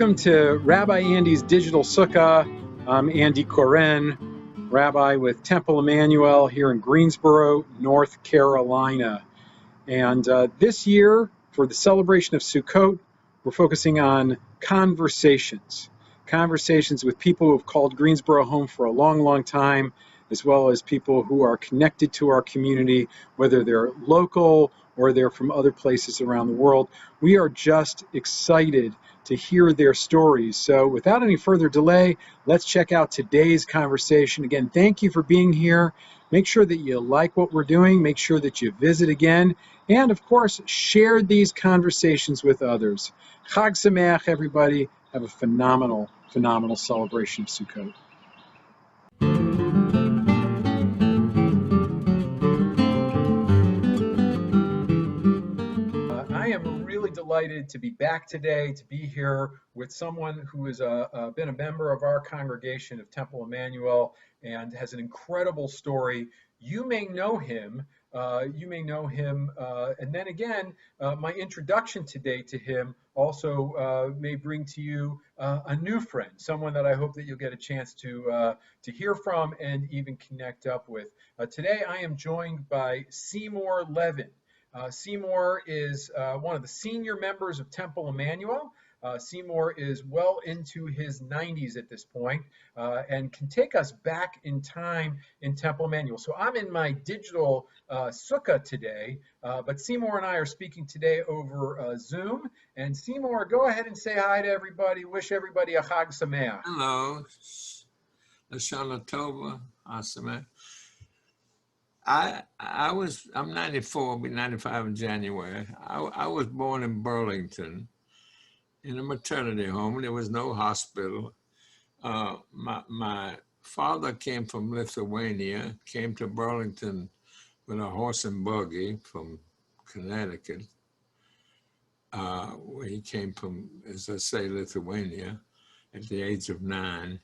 Welcome to Rabbi Andy's Digital Sukkah. I'm Andy Koren, Rabbi with Temple Emmanuel here in Greensboro, North Carolina. And this year, for the celebration of Sukkot, we're focusing on conversations with people who have called Greensboro home for a long, long time, as well as people who are connected to our community, whether they're local or they're from other places around the world. We are just excited to hear their stories. So without any further delay, let's check out today's conversation. Again, thank you for being here. Make sure that you like what we're doing. Make sure that you visit again. And of course, share these conversations with others. Hag Sameach, everybody. Have a phenomenal, phenomenal celebration of Sukkot. I am really delighted to be back today, to be here with someone who has been a member of our congregation of Temple Emmanuel and has an incredible story. You may know him. And then again, my introduction today to him also may bring to you a new friend, someone that I hope that you'll get a chance to hear from and even connect up with. Today, I am joined by Seymour Levin. Seymour is one of the senior members of Temple Emmanuel. Seymour is well into his 90s at this point, and can take us back in time in Temple Emmanuel. So I'm in my digital Sukkah today, but Seymour and I are speaking today over Zoom. And Seymour, go ahead and say hi to everybody. Wish everybody a Hag Sameach. Hello. Lashana Tova, Hag Sameach. I'm 94, I'll be 95 in January. I was born in Burlington in a maternity home. There was no hospital. My father came from Lithuania, came to Burlington with a horse and buggy from Connecticut, where he came from, as I say, Lithuania at the age of 9.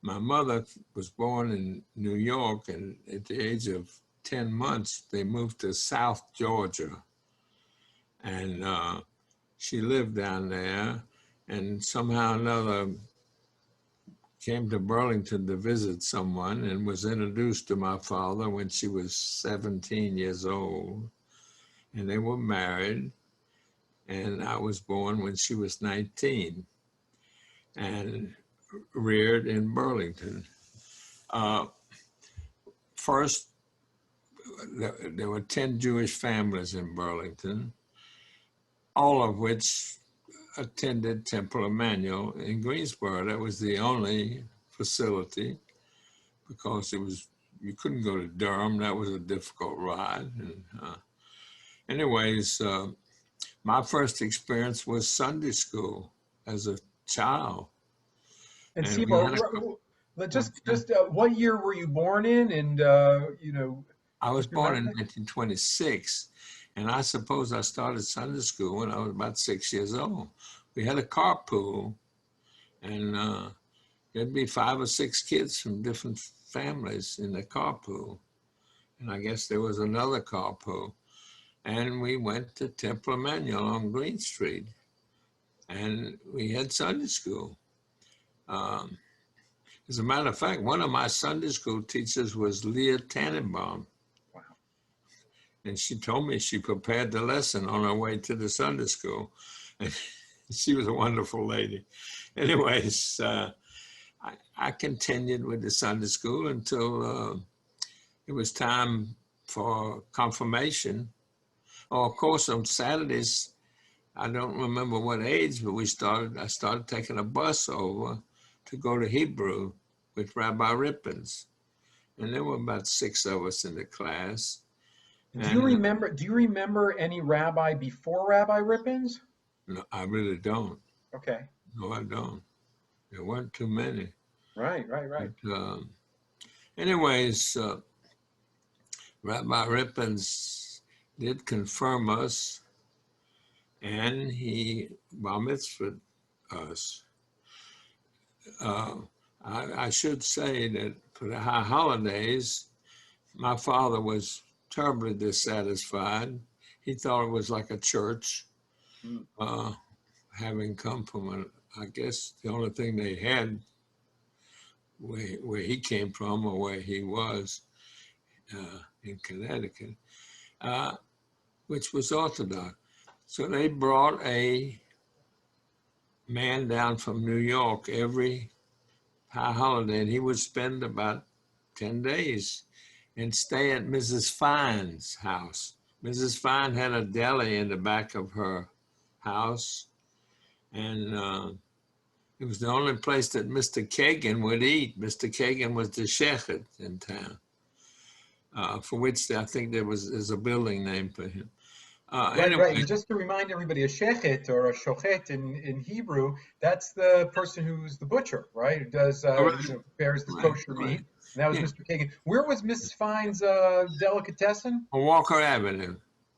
My mother was born in New York, and at the age of 10 months, they moved to South Georgia. And she lived down there, and somehow or another came to Burlington to visit someone and was introduced to my father when she was 17 years old. And they were married, and I was born when she was 19. And reared in Burlington. First, there were 10 Jewish families in Burlington, all of which attended Temple Emmanuel in Greensboro. That was the only facility, because you couldn't go to Durham. That was a difficult ride. And, anyways, my first experience was Sunday school as a child. And Seymour, just what year were you born in? And I was born in 1926, and I suppose I started Sunday school when I was about 6 years old. We had a carpool, and there'd be 5 or 6 kids from different families in the carpool, and I guess there was another carpool, and we went to Temple Emmanuel on Green Street, and we had Sunday school. As a matter of fact, one of my Sunday school teachers was Leah Tannenbaum. Wow. And she told me she prepared the lesson on her way to the Sunday school. And she was a wonderful lady. Anyways, I continued with the Sunday school until it was time for confirmation. Oh, of course, on Saturdays, I don't remember what age, but I started taking a bus over to go to Hebrew with Rabbi Rippins. And there were about 6 of us in the class. Do you remember any rabbi before Rabbi Rippins? No, I really don't. Okay. No, I don't. There weren't too many. Right. But, anyways, Rabbi Rippins did confirm us, and he bar mitzvahed us. I should say that for the high holidays, my father was terribly dissatisfied. He thought it was like a church, having come from I guess the only thing they had where he came from or where he was in Connecticut, which was Orthodox. So they brought a man down from New York every high holiday, and he would spend about 10 days and stay at Mrs. Fine's house. Mrs. Fine had a deli in the back of her house, and it was the only place that Mr. Kagan would eat. Mr. Kagan was the shechet in town, for which I think there's a building name for him. Right, right. And just to remind everybody, a shechet or a shochet in Hebrew, that's the person who's the butcher, right? Who does, prepares the kosher meat. And that was Mr. Kagan. Where was Mrs. Fine's delicatessen? On Walker Avenue,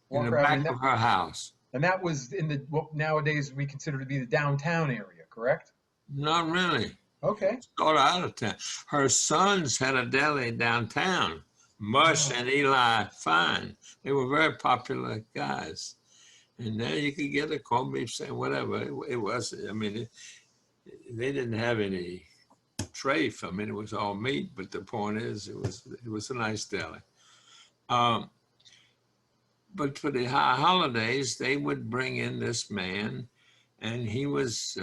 in the back of her house. And that was in what nowadays we consider to be the downtown area, correct? Not really. Okay. Sort of out of town. Her sons had a deli downtown, Mush and Eli Fine. They were very popular guys. And there you could get a corned beef sandwich, whatever. It was, I mean, they didn't have any tray for me. It was all meat, but the point is, it was a nice deli. But for the high holidays, they would bring in this man, and he was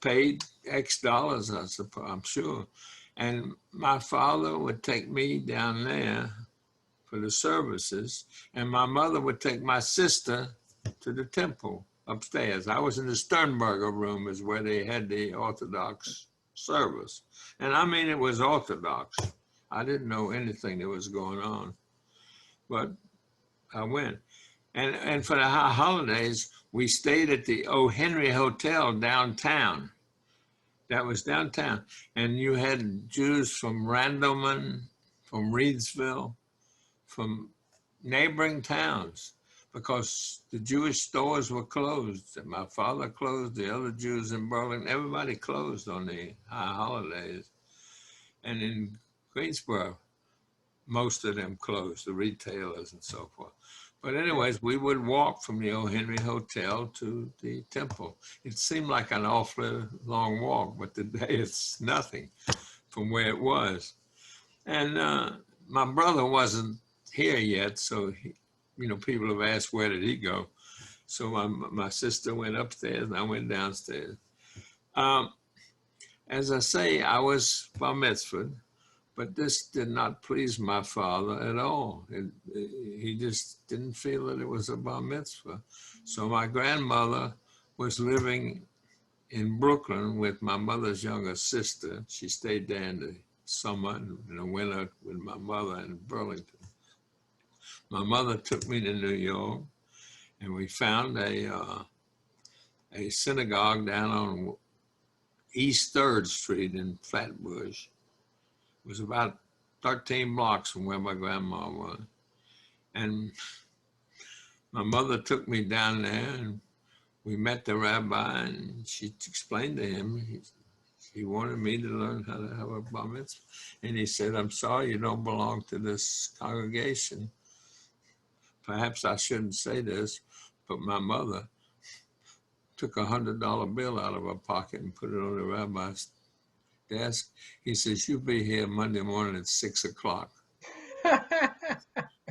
paid X dollars, I suppose, I'm sure. And my father would take me down there for the services, and my mother would take my sister to the temple upstairs. I was in the Sternberger room, is where they had the Orthodox service. And I mean, it was Orthodox. I didn't know anything that was going on, but I went. And for the holidays, we stayed at the O. Henry Hotel downtown. That was downtown. And you had Jews from Randleman, from Reedsville, from neighboring towns, because the Jewish stores were closed. My father closed, the other Jews in Berlin, everybody closed on the high holidays. And in Greensboro, most of them closed, the retailers and so forth. But anyways, we would walk from the O. Henry Hotel to the temple. It seemed like an awfully long walk, but today it's nothing from where it was. And my brother wasn't here yet, so people have asked, where did he go? So my sister went upstairs and I went downstairs. As I say, I was bar mitzvahed, but this did not please my father at all. He just didn't feel that it was a bar mitzvah. So my grandmother was living in Brooklyn with my mother's younger sister. She stayed there in the summer and in the winter with my mother in Burlington. My mother took me to New York, and we found a synagogue down on East 3rd Street in Flatbush. It was about 13 blocks from where my grandma was. And my mother took me down there, and we met the rabbi, and she explained to him, he wanted me to learn how to have a bar mitzvah. And he said, I'm sorry you don't belong to this congregation. Perhaps I shouldn't say this, but my mother took $100 bill out of her pocket and put it on the rabbi's desk. He says, you'll be here Monday morning at 6 o'clock. Well,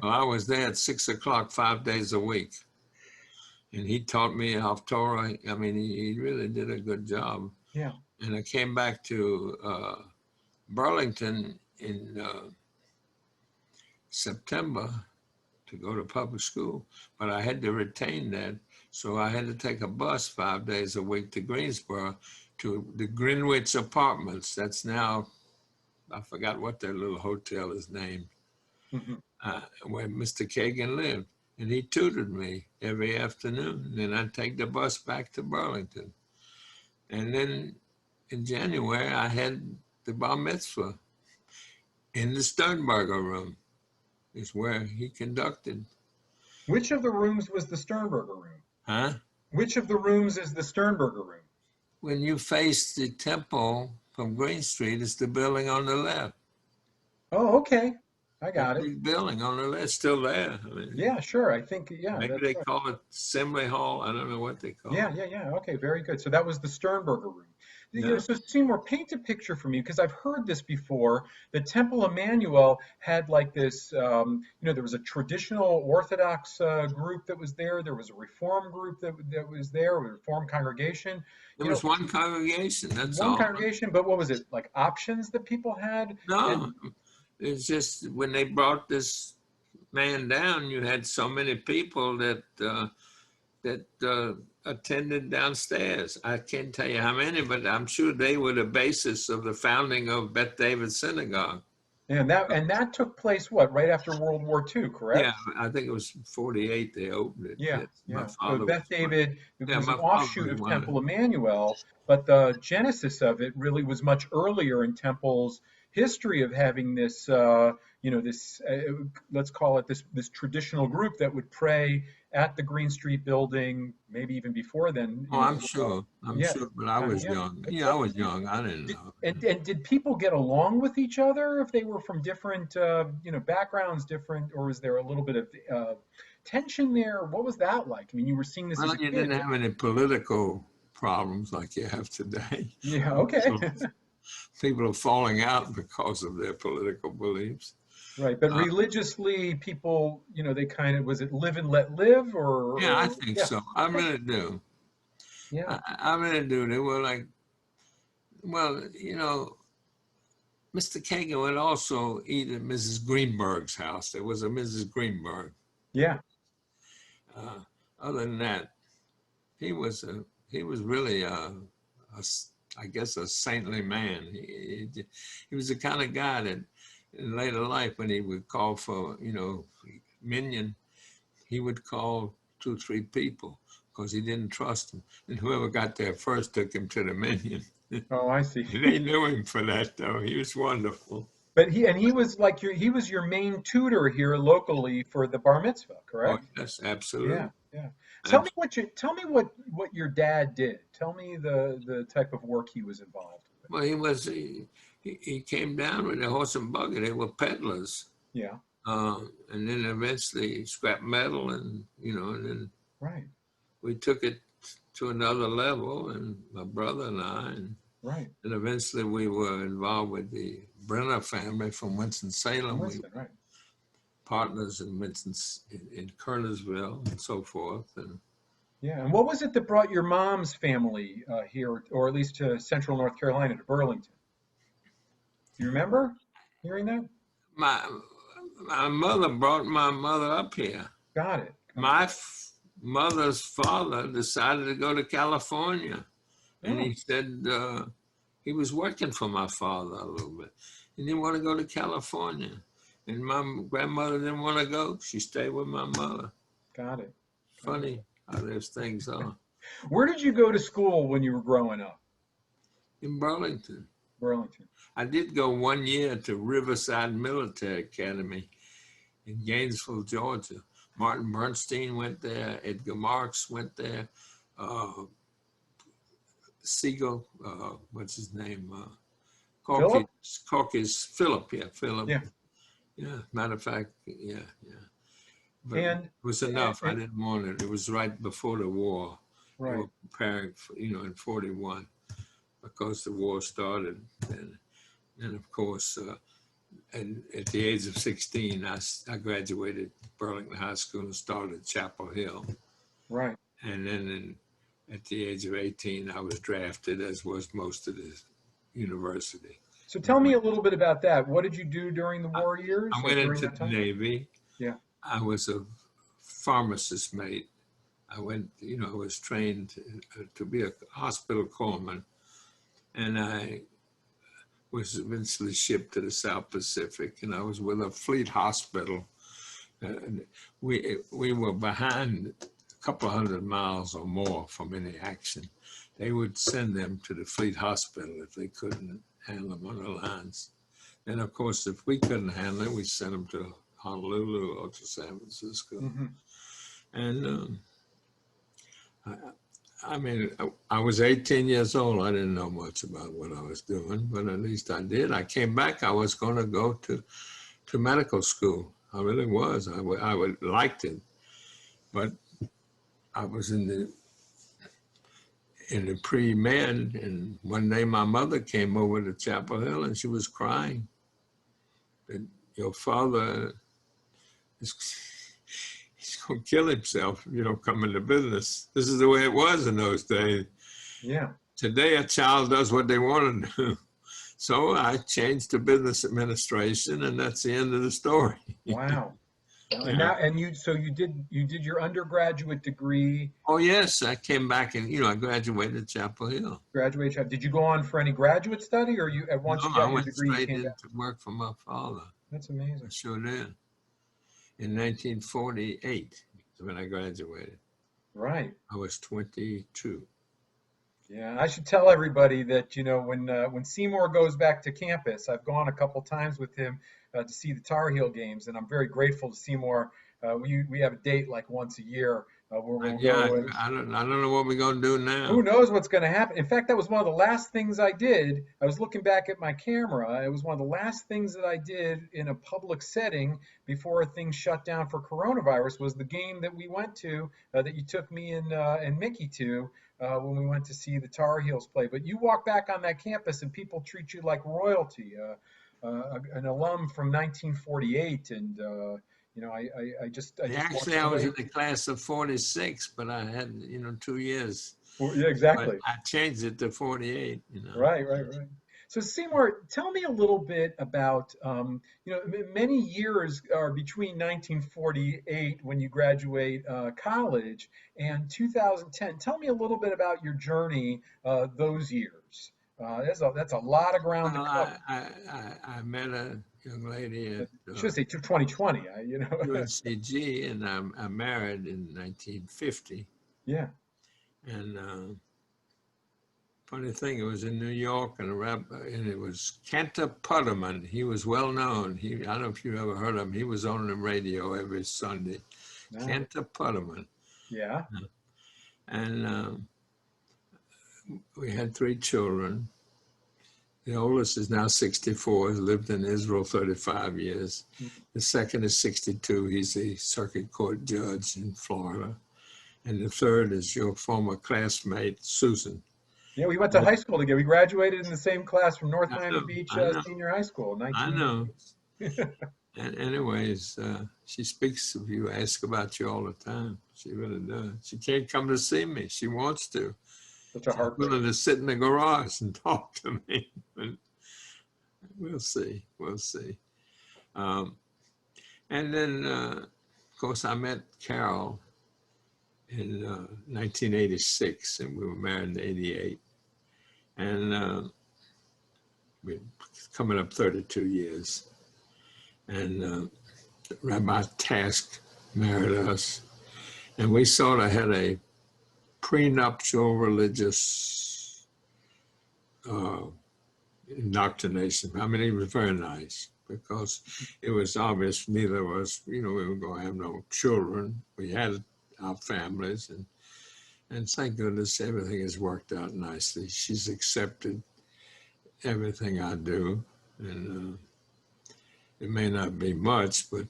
I was there at 6 o'clock 5 days a week. And he taught me Torah. I mean, he really did a good job. Yeah. And I came back to Burlington in September to go to public school, but I had to retain that. So I had to take a bus 5 days a week to Greensboro, to the Greenwich Apartments. That's now, I forgot what their little hotel is named, where Mr. Kagan lived. And he tutored me every afternoon. And then I'd take the bus back to Burlington. And then in January, I had the bar mitzvah in the Sternberger room, is where he conducted. Which of the rooms was the Sternberger room? Huh? Which of the rooms is the Sternberger room? When you face the temple from Green Street, it's the building on the left. Oh, okay. I That got it. big building on the left, still there. I mean, Yeah, sure. I think, yeah, maybe that's they right. call it Assembly Hall. I don't know what they call Yeah, it. yeah, yeah. Okay, very good. So that was the Sternberger room. Yeah. So Seymour, paint a picture for me because I've heard this before. The Temple Emmanuel had like this, there was a traditional Orthodox group that was there. There was a Reform group that was there, a Reform congregation. There was one congregation, that's One all. congregation, but what was it? Like options that people had? No, And it's just when they brought this man down, you had so many people that attended downstairs. I can't tell you how many, but I'm sure they were the basis of the founding of Beth David Synagogue. that took place what, right after World War II, Yeah, correct? I think it was 48 they opened it. Yeah, Yes, my yeah. So father was Beth one. David, it Yeah, was an my father offshoot was of one. Temple Emmanuel, but the genesis of it really was much earlier in Temple's history of having this, let's call it this traditional group that would pray at the Green Street building, maybe even before then, Oh, I'm sure. I'm yeah, sure, but I was yeah. young. Yeah, I was young. I didn't Did, know. and did people get along with each other if they were from different, backgrounds, different, or was there a little bit of tension there? What was that like? I mean, you were seeing this as Well, a you kid, didn't but have any political problems like you have today. yeah, okay, So people are falling out because of their political beliefs. right. But Uh, religiously, people, they kind of was it live and let live, yeah, I or think yeah, so. I okay, really do. yeah, I really do. They were like, well, Mr. Kagan would also eat at Mrs. Greenberg's house. There was a Mrs. Greenberg. yeah, Uh, Other than that, he was really I guess a saintly man. He was the kind of guy that in later life when he would call for minion, he would call 2 or 3 people because he didn't trust them, and whoever got there first took him to the minion. oh, I see. They knew him for that though. He was wonderful. But he was like he was your main tutor here locally for the bar mitzvah, Oh correct? yes, Yeah, absolutely. yeah. Absolutely. Tell me what your dad did. Tell me the type of work he was involved with. Well, he came down with a horse and buggy. They were peddlers. Yeah, And then eventually scrap metal, and then right, we took it to another level, and my brother and I, right. and eventually we were involved with the Brenner family from From Winston-Salem. We Winston, right. partners in in Kernersville and so forth. And Yeah, and what was it that brought your mom's family here, or at least to Central North Carolina, to Burlington? Do you remember hearing that? my my mother brought my mother up here. Got it. Got it. My mother's father decided to go to California, and Oh, he said he was working for my father a little bit. He didn't want to go to California, and my grandmother didn't want to go. She stayed with my mother. got it. Got it. Funny how those things are. Where did you go to school when you were growing up? In Burlington, Burlington. I did go 1 year to Riverside Military Academy in Gainesville, Georgia. Martin Bernstein went there. Edgar Marks went there. Uh, Siegel, what's his name? Philip? Corky's Philip, yeah, Philip. Yeah. Yeah, matter of fact, yeah. But it And, was enough. I didn't want it. It was right before the war. They right. were preparing for, in 41, because the war started. And of course, and at the age of 16, I graduated Burlington High School and started Chapel Hill. Right. And then at the age of 18, I was drafted, as was most of the university. So tell me a little bit about that. What did you do during the war years I or went during into that the time? Navy. Yeah. I was a pharmacist mate. I went, I was trained to be a hospital corpsman, and I was eventually shipped to the South Pacific, and I was with a fleet hospital. We were behind a couple 100 miles or more from any action. They would send them to the fleet hospital if they couldn't handle them on the lines. And of course, if we couldn't handle it, we sent them to Honolulu or to San Francisco. Hmm. And I mean, I was 18 years old. I didn't know much about what I was doing, but at least I did. I came back. I was going to go to to medical school. I really was. I would liked it, but I was in the pre-med, and one day my mother came over to Chapel Hill, and she was crying that your father he's going to kill himself if you don't come into business. This is the way it was in those days. Yeah. Today, a child does what they want to do. So I changed to business administration, and that's the end of the story. Wow. And Yeah. now, and you did your undergraduate degree. Oh yes, I came back and I graduated at Chapel Hill. Did you go on for any graduate study, or once No, you I got your went degree, you straight came back? into work for my father. That's I amazing. sure did. In 1948, when I graduated. Right. I was 22. Yeah, I should tell everybody that when Seymour goes back to campus, I've gone a couple times with him to see the Tar Heel games, and I'm very grateful to Seymour. We have a date like once a year where we'll Yeah, go. And I don't know what we're gonna do now. who knows what's going to happen? In fact, that was one of the last things I did. I was looking back at my camera. It was one of the last things that I did in a public setting before things shut down for coronavirus. Was the game that we went to that you took me and Mickey to when we went to see the Tar Heels play. But you walk back on that campus and people treat you like royalty. An alum from 1948, and Actually, I was in the class of 46, but I had 2 years. Yeah, exactly. But I changed it to 48. Right. So Seymour, tell me a little bit about, many years are between 1948 when you graduate college and 2010. Tell me a little bit about your journey those years. That's a lot of ground to cover. I met a young lady at I should say 2020. UNCG, and I married in 1950. Yeah. And funny thing, it was in New York, and it was Kenta Putterman. He was well known. I don't know if you ever heard of him. He was on the radio every Sunday. No. Kenta Putterman. Yeah. And we had 3 children. The oldest is now 64, has lived in Israel 35 years. The second is 62. He's a circuit court judge in Florida. And the third is your former classmate, Susan. Yeah, we went to high school together. We graduated in the same class from North Miami Beach Senior High School. I know. And anyways, she speaks of you, asks about you all the time. She really does. She can't come to see me. She wants to. Such a heartbreak. Willing to sit in the garage and talk to me. But we'll see. And then, of course, I met Carol in 1986, and we were married in 88. And we're coming up 32 years. And Rabbi Task married us. And we sort of had a prenuptial religious indoctrination. I mean, it was very nice because it was obvious neither of us, we were going to have no children. We had our families, and thank goodness everything has worked out nicely. She's accepted everything I do, and it may not be much, but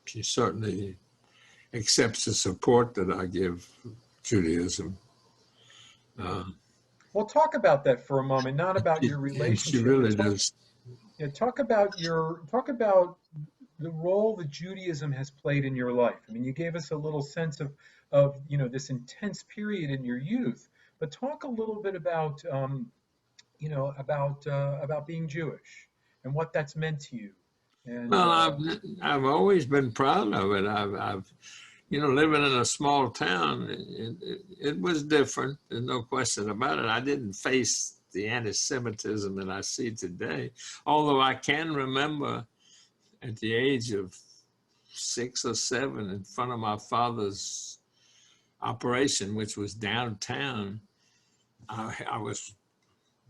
she certainly accepts the support that I give Judaism. Well, talk about that for a moment, not about your relationship. She really does. Yeah, talk about the role that Judaism has played in your life. I mean, you gave us a little sense of this intense period in your youth, but talk a little bit about about being Jewish and what that's meant to you. And, well, I've always been proud of it. I've living in a small town, it was different. There's no question about it. I didn't face the anti-Semitism that I see today, although I can remember at the age of 6 or 7 in front of my father's operation, which was downtown, I was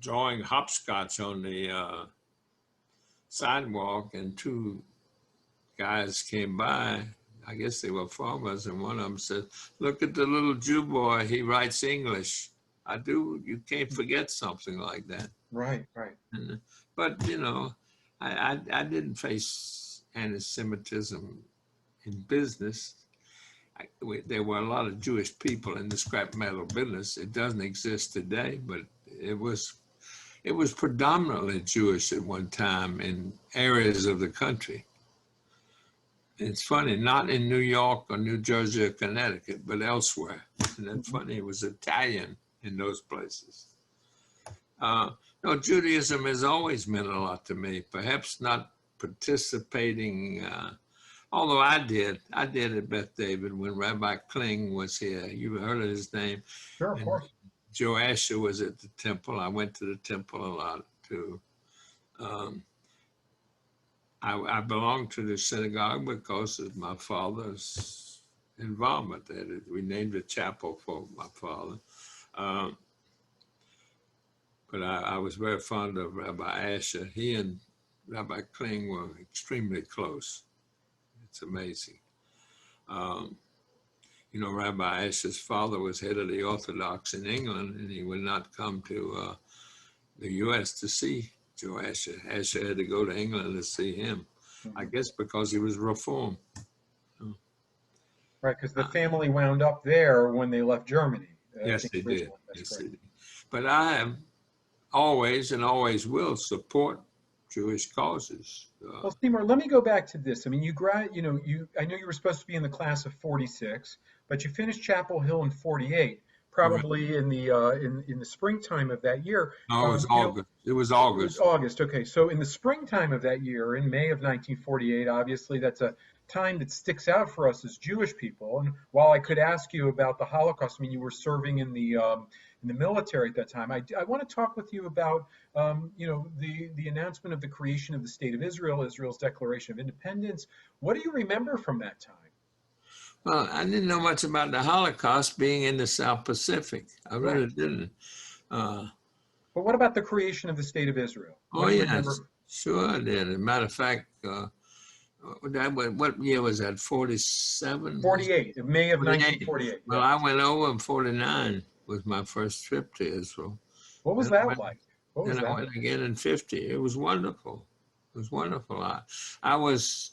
drawing hopscotch on the sidewalk, and 2 guys came by. I guess they were farmers, and one of them said, "Look at the little Jew boy, he writes English." You can't forget something like that. Right. But, I didn't face anti-Semitism in business. There were a lot of Jewish people in the scrap metal business. It doesn't exist today, but it was predominantly Jewish at one time in areas of the country. It's funny, not in New York or New Jersey or Connecticut, but elsewhere. And that's funny, it was Italian in those places. No, Judaism has always meant a lot to me, perhaps not participating, although I did at Beth David when Rabbi Kling was here. You heard of his name? Sure, of course. Joe Asher was at the temple. I went to the temple a lot too. I belonged to the synagogue because of my father's involvement there. We named a chapel for my father. But I was very fond of Rabbi Asher. He and Rabbi Kling were extremely close. It's amazing. You know, Rabbi Asher's father was head of the Orthodox in England, and he would not come to the U.S. to see Joe Asher. Asher had to go to England to see him, I guess because he was Reformed. Right, because the family wound up there when they left Germany. Yes, they did. Yes, they did. But I have always and always will support Jewish causes. Well, Seymour, let me go back to this. I mean, I know you were supposed to be in the class of '46, but you finished Chapel Hill in '48, probably in the springtime of that year. No, it was August. It was August. It was August. Okay, so in the springtime of that year, in May of 1948, obviously that's a time that sticks out for us as Jewish people. And while I could ask you about the Holocaust, I mean, you were serving in the military at that time. I want to talk with you about, the announcement of the creation of the State of Israel, Israel's Declaration of Independence. What do you remember from that time? Well, I didn't know much about the Holocaust being in the South Pacific. I really didn't. But what about the creation of the State of Israel? Yes, sure I did. As a matter of fact, what year was that? 47? 48, May of 1948. Well, I went over in 49. Was my first trip to Israel. What was that like? And I went again in 50. It was wonderful. It was wonderful. I was,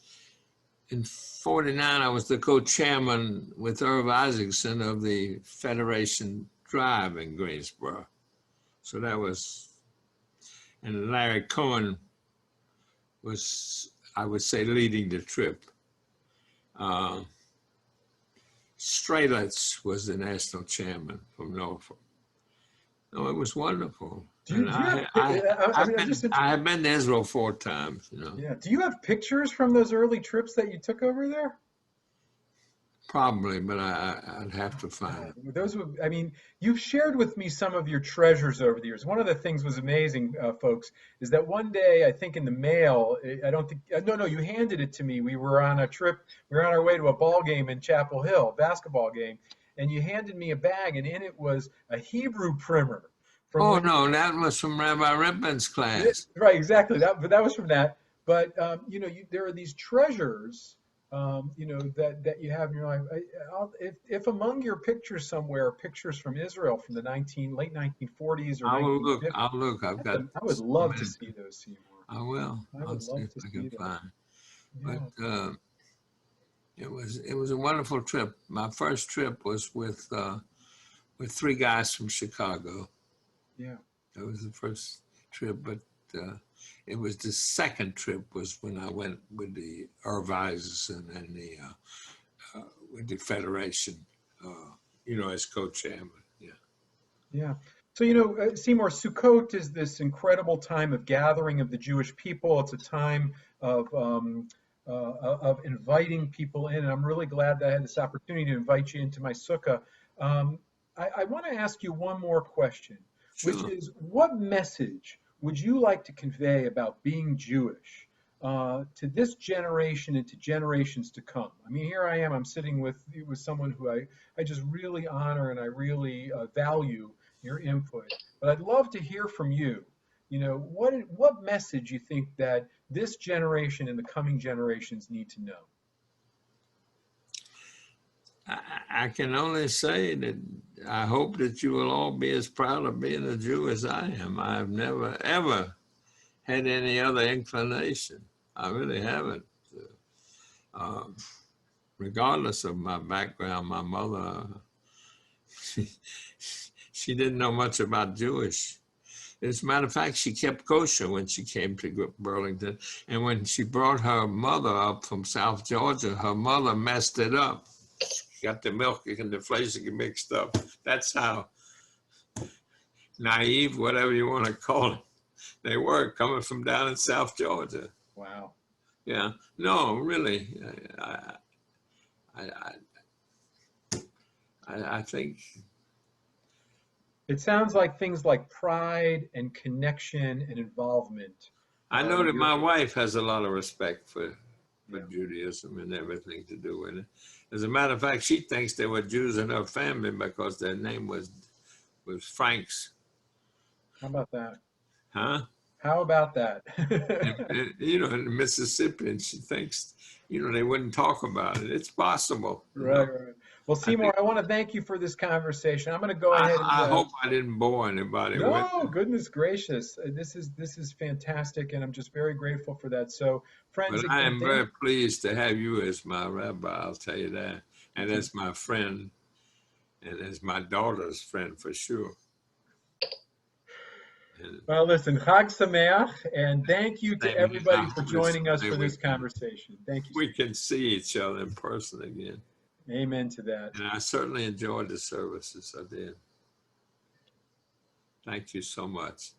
in 49, I was the co-chairman with Irv Isaacson of the Federation Drive in Greensboro. So that was, and Larry Cohen was, I would say, leading the trip. Strelitz was the national chairman from Norfolk. No, it was wonderful. I have been to Israel 4 times, you know. Yeah. Do you have pictures from those early trips that you took over there? Probably, but I'd have to find it. Those would, I mean, you've shared with me some of your treasures over the years. One of the things was amazing, folks, is that one day, I think in the mail, you handed it to me. We were on a trip. We were on our way to a ball game in Chapel Hill, basketball game, and you handed me a bag, and in it was a Hebrew primer. No, that was from Rabbi Rippen's class. Right, exactly. That was from that. But, there are these treasures that you have in your life. If among your pictures somewhere, pictures from Israel from the late 1940s or I'll look. I would love to see those, Seymour. I will. I'll see if I can find. But it was a wonderful trip. My first trip was with 3 guys from Chicago. Yeah, that was the first trip, but it was the second trip was when I went with the Irv Isaacson and with the Federation, as co-chairman. Yeah. Yeah. So, Seymour, Sukkot is this incredible time of gathering of the Jewish people. It's a time of inviting people in, and I'm really glad that I had this opportunity to invite you into my sukkah. I want to ask you one more question, Sure. Which is, what message would you like to convey about being Jewish to this generation and to generations to come? I mean, here I am, I'm sitting with someone who I just really honor and I really value your input. But I'd love to hear from you. What message you think that this generation and the coming generations need to know? I can only say that I hope that you will all be as proud of being a Jew as I am. I've never, ever had any other inclination. I really haven't. regardless of my background, my mother, she didn't know much about Jewish. As a matter of fact, she kept kosher when she came to Burlington. And when she brought her mother up from South Georgia, her mother messed it up. She got the milk and the flavoring mixed up. That's how naive, whatever you want to call it, they were coming from down in South Georgia. Wow. Yeah. No, really. I think It sounds like things like pride and connection and involvement. I know that my Your- wife has a lot of respect for Yeah. Judaism and everything to do with it. As a matter of fact, she thinks there were Jews in her family because their name was Franks. How about that? Huh? How about that? And, you know, in Mississippi, and she thinks, you know, they wouldn't talk about it. It's possible. You know? Right. Well, I Seymour, think I want to thank you for this conversation. I'm going to go ahead and I hope I didn't bore anybody with no, it. goodness gracious. This is fantastic, and I'm just very grateful for that. So, friends, But I again, am very pleased to have you as my rabbi, I'll tell you that. And as my friend, and as my daughter's friend for sure. And well, listen, Hag Sameach, and thank you to same here. everybody I for hope joining us someday for this conversation. Thank you. we can see each other in person again. Amen to that. And I certainly enjoyed the services. I did. Thank you so much.